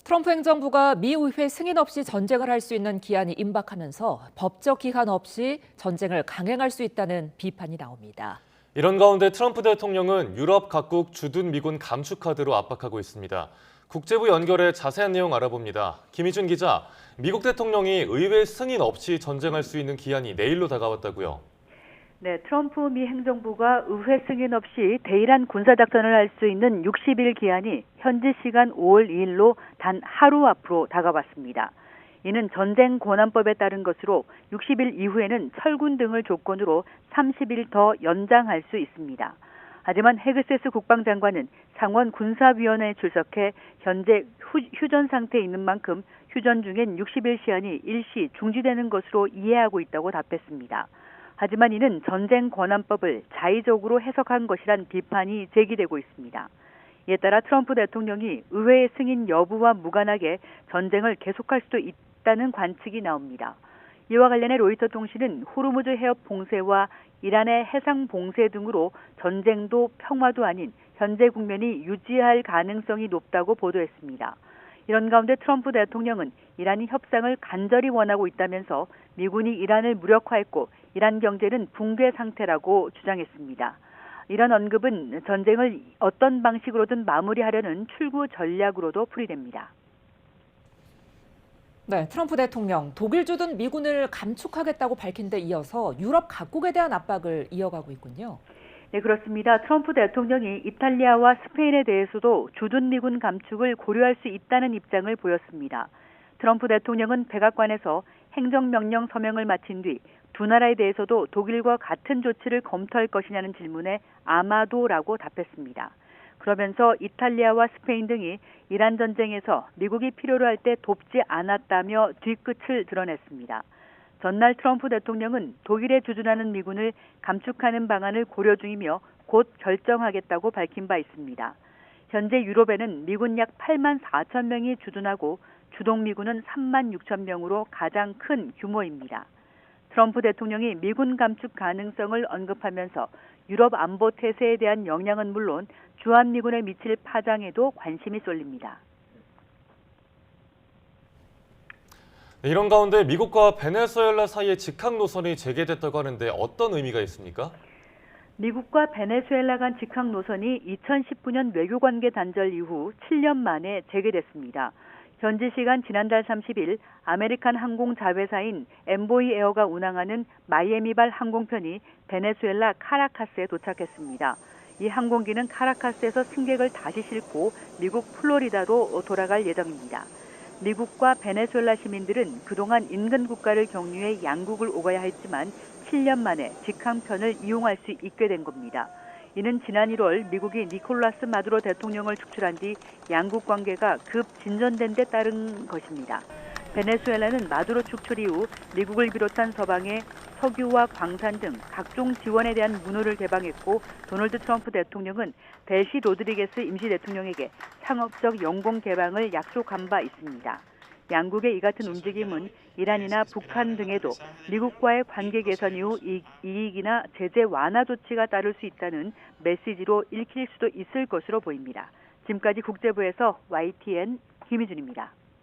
트럼프 행정부가 미 의회 승인 없이 전쟁을 할 수 있는 기한이 임박하면서 법적 기한 없이 전쟁을 강행할 수 있다는 비판이 나옵니다. 이런 가운데 트럼프 대통령은 유럽 각국 주둔 미군 감축 카드로 압박하고 있습니다. 국제부 연결해 자세한 내용 알아봅니다. 김희준 기자, 미국 대통령이 의회 승인 없이 전쟁할 수 있는 기한이 내일로 다가왔다고요? 네, 트럼프 미 행정부가 의회 승인 없이 대이란 군사작전을 할 수 있는 60일 기한이 현지 시간 5월 2일로 단 하루 앞으로 다가왔습니다. 이는 전쟁 권한법에 따른 것으로 60일 이후에는 철군 등을 조건으로 30일 더 연장할 수 있습니다. 하지만 헤그세스 국방장관은 상원 군사위원회에 출석해 현재 휴전 상태에 있는 만큼 휴전 중엔 60일 시한이 일시 중지되는 것으로 이해하고 있다고 답했습니다. 하지만 이는 전쟁 권한법을 자의적으로 해석한 것이란 비판이 제기되고 있습니다. 이에 따라 트럼프 대통령이 의회의 승인 여부와 무관하게 전쟁을 계속할 수도 있다는 관측이 나옵니다. 이와 관련해 로이터 통신은 호르무즈 해협 봉쇄와 이란의 해상 봉쇄 등으로 전쟁도 평화도 아닌 현재 국면이 유지할 가능성이 높다고 보도했습니다. 이런 가운데 트럼프 대통령은 이란이 협상을 간절히 원하고 있다면서 미군이 이란을 무력화했고 이란 경제는 붕괴 상태라고 주장했습니다. 이런 언급은 전쟁을 어떤 방식으로든 마무리하려는 출구 전략으로도 풀이됩니다. 네, 트럼프 대통령 독일 주둔 미군을 감축하겠다고 밝힌 데 이어서 유럽 각국에 대한 압박을 이어가고 있군요. 네, 그렇습니다. 트럼프 대통령이 이탈리아와 스페인에 대해서도 주둔 미군 감축을 고려할 수 있다는 입장을 보였습니다. 트럼프 대통령은 백악관에서 행정명령 서명을 마친 뒤 두 나라에 대해서도 독일과 같은 조치를 검토할 것이냐는 질문에 아마도라고 답했습니다. 그러면서 이탈리아와 스페인 등이 이란 전쟁에서 미국이 필요로 할 때 돕지 않았다며 뒤끝을 드러냈습니다. 전날 트럼프 대통령은 독일에 주둔하는 미군을 감축하는 방안을 고려 중이며 곧 결정하겠다고 밝힌 바 있습니다. 현재 유럽에는 미군 약 8만 4천 명이 주둔하고 주동 미군은 3만 6천 명으로 가장 큰 규모입니다. 트럼프 대통령이 미군 감축 가능성을 언급하면서 유럽 안보 태세에 대한 영향은 물론 주한미군에 미칠 파장에도 관심이 쏠립니다. 이런 가운데 미국과 베네수엘라 사이의 직항 노선이 재개됐다고 하는데 어떤 의미가 있습니까? 미국과 베네수엘라 간 직항 노선이 2019년 외교관계 단절 이후 7년 만에 재개됐습니다. 현지 시간 지난달 30일 아메리칸 항공 자회사인 엠보이 에어가 운항하는 마이애미발 항공편이 베네수엘라 카라카스에 도착했습니다. 이 항공기는 카라카스에서 승객을 다시 싣고 미국 플로리다로 돌아갈 예정입니다. 미국과 베네수엘라 시민들은 그동안 인근 국가를 경유해 양국을 오가야 했지만 7년 만에 직항편을 이용할 수 있게 된 겁니다. 이는 지난 1월 미국이 니콜라스 마두로 대통령을 축출한 뒤 양국 관계가 급 진전된 데 따른 것입니다. 베네수엘라는 마두로 축출 이후 미국을 비롯한 서방에 석유와 광산 등 각종 지원에 대한 문호를 개방했고 도널드 트럼프 대통령은 델시 로드리게스 임시 대통령에게 상업적 연공 개방을 약속한 바 있습니다. 양국의 이 같은 움직임은 이란이나 북한 등에도 미국과의 관계 개선 이후 이익이나 제재 완화 조치가 따를 수 있다는 메시지로 읽힐 수도 있을 것으로 보입니다. 지금까지 국제부에서 YTN 김희준입니다.